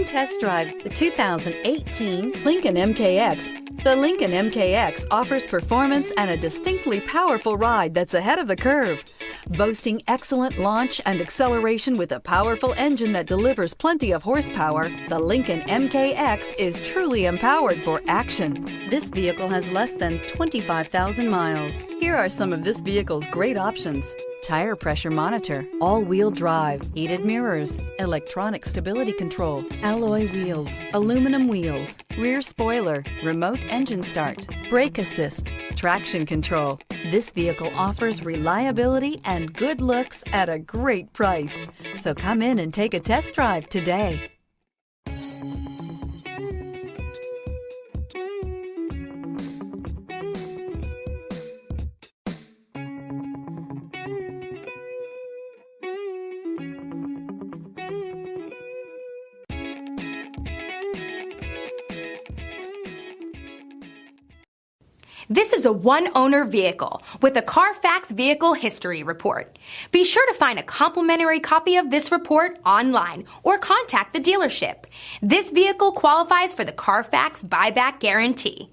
test drive the 2018 Lincoln MKX. The Lincoln MKX offers performance and a distinctly powerful ride that's ahead of the curve. Boasting excellent launch and acceleration with a powerful engine that delivers plenty of horsepower, the Lincoln MKX is truly empowered for action. This vehicle has less than 25,000 miles. Here are some of this vehicle's great options: tire pressure monitor, all-wheel drive, heated mirrors, electronic stability control, alloy wheels, aluminum wheels, rear spoiler, remote engine start, brake assist, traction control. This vehicle offers reliability and good looks at a great price. So come in and take a test drive today. This is a one-owner vehicle with a Carfax Vehicle History Report. Be sure to find a complimentary copy of this report online or contact the dealership. This vehicle qualifies for the Carfax Buyback Guarantee.